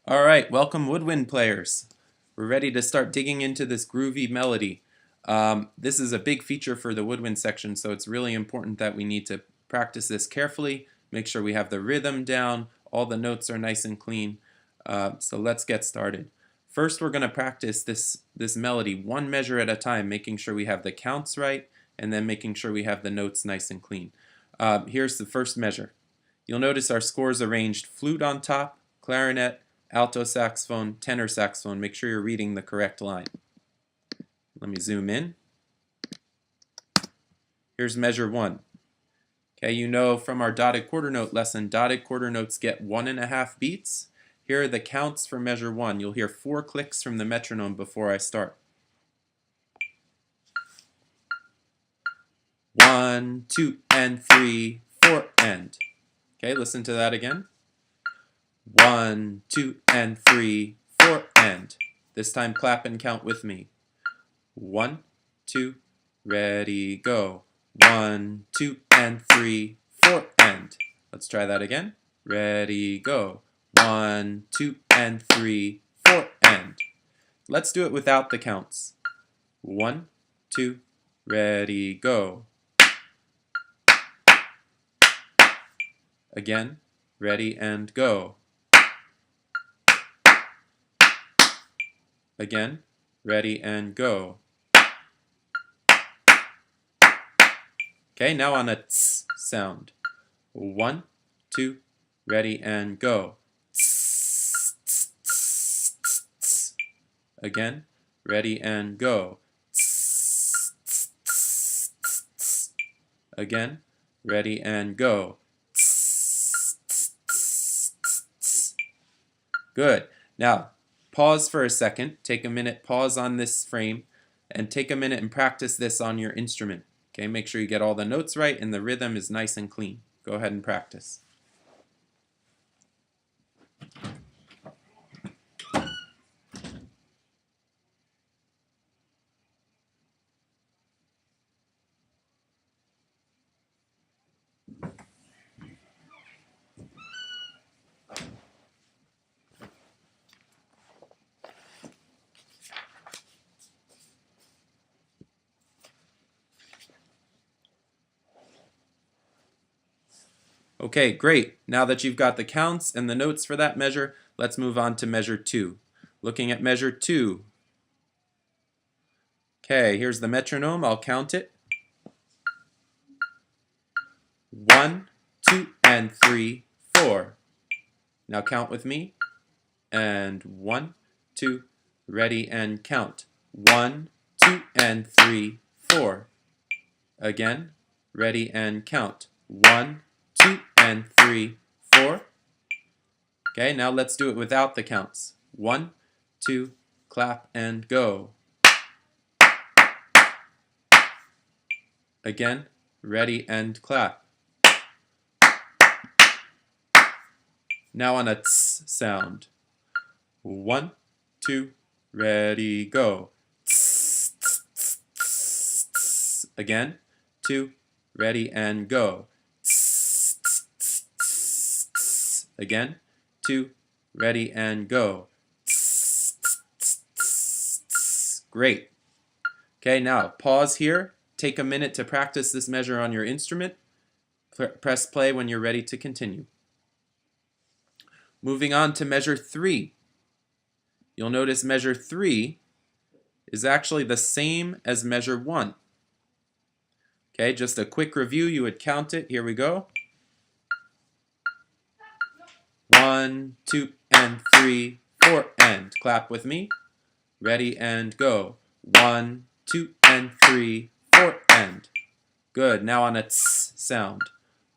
Alright, welcome Woodwind players. We're ready to start digging into this groovy melody. This is a big feature for the Woodwind section, so it's really important that we need to practice this carefully, make sure we have the rhythm down, all the notes are nice and clean. So let's get started. First we're going to practice this melody one measure at a time, making sure we have the counts right, and then making sure we have the notes nice and clean. Here's the first measure. You'll notice our scores arranged flute on top, clarinet, alto saxophone, tenor saxophone. Make sure you're reading the correct line. Let me zoom in. Here's measure 1. Okay, you know from our dotted quarter note lesson, dotted quarter notes get 1.5 beats. Here are the counts for measure 1. You'll hear 4 clicks from the metronome before I start. 1, 2, and 3, 4, and. Okay, listen to that again. 1, 2, and 3, 4, and. This time clap and count with me. 1, 2, ready, go. 1, 2, and 3, 4, and. Let's try that again. Ready, go. 1, 2, and 3, 4, and. Let's do it without the counts. 1, 2, ready, go. Again, ready and go. Again, ready and go. Okay, now on a ts sound. 1, 2, ready and go. Tss, tss, tss, tss, tss. Again, ready and go. Tss, tss, tss, tss, tss. Again, ready and go. Tss, tss, tss, tss, tss. Good. Now, pause for a second, take a minute, pause on this frame, and take a minute and practice this on your instrument. Okay, make sure you get all the notes right and the rhythm is nice and clean. Go ahead and practice. Okay, great. Now that you've got the counts and the notes for that measure, let's move on to measure 2. Looking at measure 2. Okay, here's the metronome. I'll count it. 1, 2, and 3, 4. Now count with me. And 1, 2, ready and count. 1, 2, and 3, 4. Again, ready and count. 1, 2, and 3, 4. Okay, now let's do it without the counts. 1, 2, clap and go. Again, ready and clap. Now on a ts sound. 1, 2, ready, go. Tss, tss, tss, tss, tss. Again, 2, ready and go. Tss, tss, tss, tss, tss. Again, 2, ready and go. Tss, tss, tss, tss, tss. Great. Okay, now pause here. Take a minute to practice this measure on your instrument. Press play when you're ready to continue. Moving on to measure 3. You'll notice measure 3 is actually the same as measure 1. Okay, just a quick review. You would count it. Here we go. 1, 2, and 3, 4, and. Clap with me. Ready and go. 1, 2, and 3, 4, and. Good. Now on a ts sound.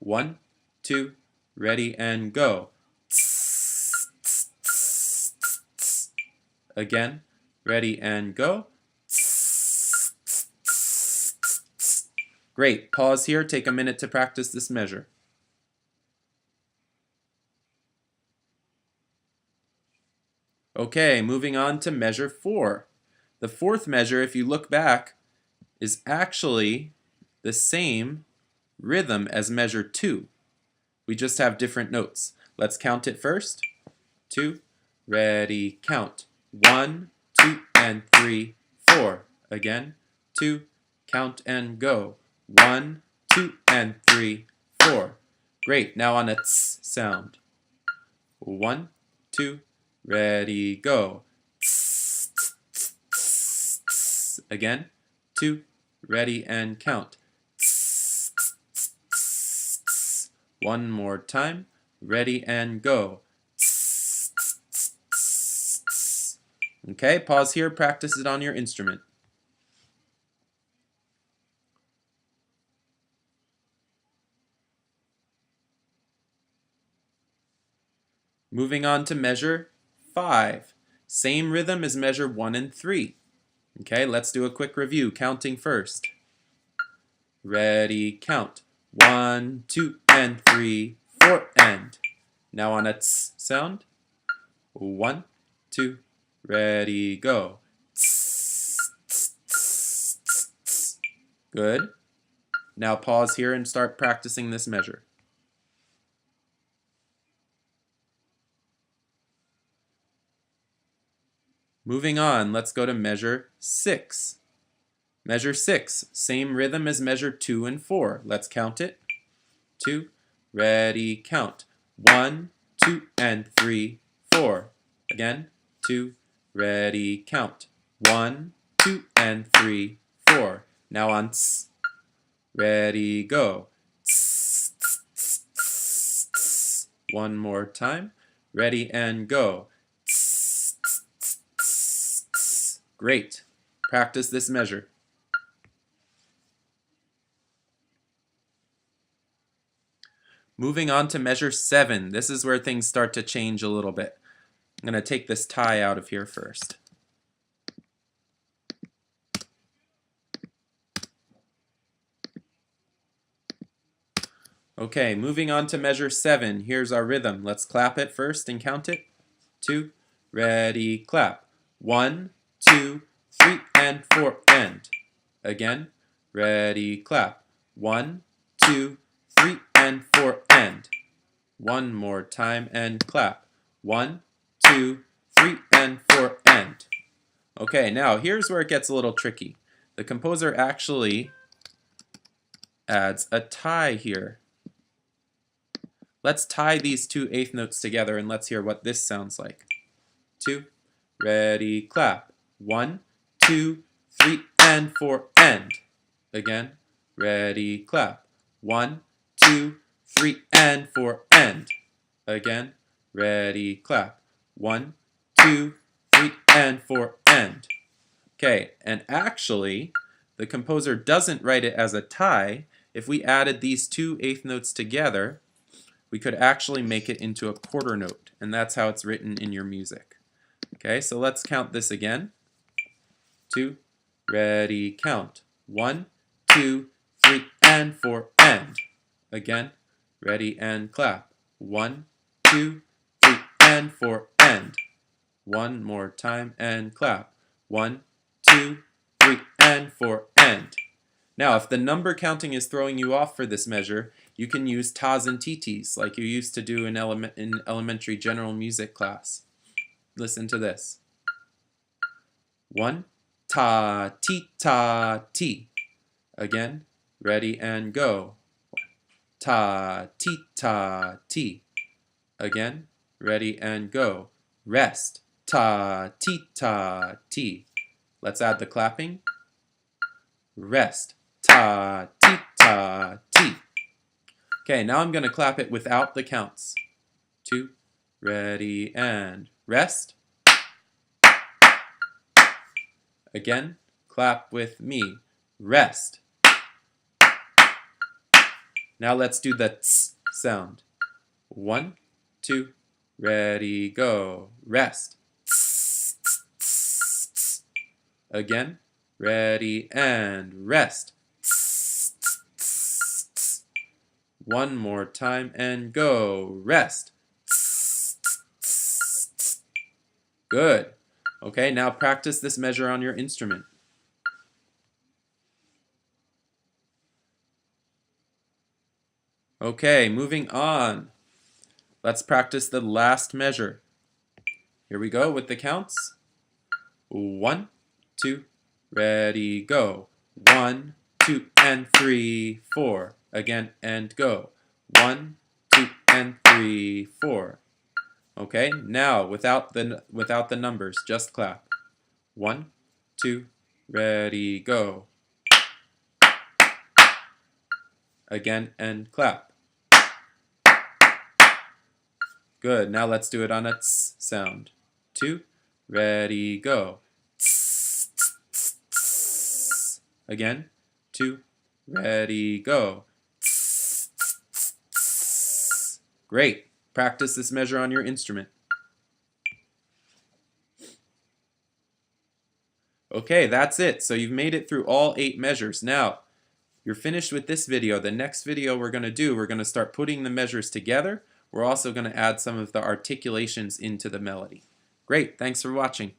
1, 2, ready and go. Tss, tss, tss, tss, tss. Again, ready and go. Tss, tss, tss, tss, tss. Great. Pause here. Take a minute to practice this measure. Okay, moving on to measure 4. The fourth measure, if you look back, is actually the same rhythm as measure 2. We just have different notes. Let's count it first. 2, ready, count. 1, 2, and 3, 4. Again, 2, count and go. 1, 2, and 3, 4. Great, now on a ts sound. 1, 2, ready, go. Tss, tss, tss, tss, tss. Again, 2, ready, and count. Tss, tss, tss, tss, tss. One more time, ready, and go. Tss, tss, tss, tss, tss. Okay, pause here, practice it on your instrument. Moving on to measure 5. Same rhythm as measure 1 and 3. Okay, let's do a quick review, counting first. Ready, count. 1, 2, and 3, 4, and. Now on a ts sound. 1, 2, ready, go. Tss, tss, tss, tss, tss. Good. Now pause here and start practicing this measure. Moving on, let's go to measure 6. Measure 6, same rhythm as measure 2 and 4. Let's count it. 2, ready, count. 1, 2, and 3, 4. Again, 2, ready, count. 1, 2, and 3, 4. Now on ts, ready, go. Tss, tss, tss, tss, tss. One more time. Ready and go. Tss, tss, tss, tss, tss. Great. Practice this measure. Moving on to measure 7. This is where things start to change a little bit. I'm going to take this tie out of here first. Okay, moving on to measure 7. Here's our rhythm. Let's clap it first and count it. 2, ready, clap. 1, 2, 3, and 4, and. Again, ready, clap. 1, 2, 3, and 4, and. One more time and clap. 1, 2, 3, and 4, and. Okay, now here's where it gets a little tricky. The composer actually adds a tie here. Let's tie these two eighth notes together and let's hear what this sounds like. 2, ready, clap. 1, 2, 3, and 4, and. Again, ready, clap. 1, 2, 3, and 4, and. Again, ready, clap. 1, 2, 3, and 4, and. Okay, and actually, the composer doesn't write it as a tie. If we added these two eighth notes together, we could actually make it into a quarter note, and that's how it's written in your music. Okay, so let's count this again. 2, ready, count. 1, 2, 3, and 4, and. Again, ready and clap. 1, 2, 3, and 4, and. One more time and clap. 1, 2, 3, and 4, and. Now, if the number counting is throwing you off for this measure, you can use tas and titis like you used to do in elementary general music class. Listen to this. 1, ta, ti, ta, ti. Again, ready and go. Ta, ti, ta, ti. Again, ready and go. Rest. Ta, ti, ta, ti. Let's add the clapping. Rest. Ta, ti, ta, ti. Okay, now I'm going to clap it without the counts. 2, ready, and rest. Again, clap with me. Rest. Now let's do the ts sound. 1, 2, ready, go. Rest. Tss, tss, tss, tss. Again, ready, and rest. Tss, tss, tss, tss. One more time and go. Rest. Tss, tss, tss, tss. Good. Okay, now practice this measure on your instrument. Okay, moving on. Let's practice the last measure. Here we go with the counts. 1, 2, ready, go. 1, 2, and 3, 4. Again, and go. 1, 2, and 3, 4. Okay, now without the numbers, just clap. 1, 2, ready, go. Again, and clap. Good, now let's do it on a ts sound. 2, ready, go. Tss, tss, tss, tss. Again, 2, ready, go. Tss, tss, tss, tss. Great. Practice this measure on your instrument. Okay, that's it. So you've made it through all 8 measures. Now, you're finished with this video. The next video we're going to start putting the measures together. We're also going to add some of the articulations into the melody. Great, thanks for watching.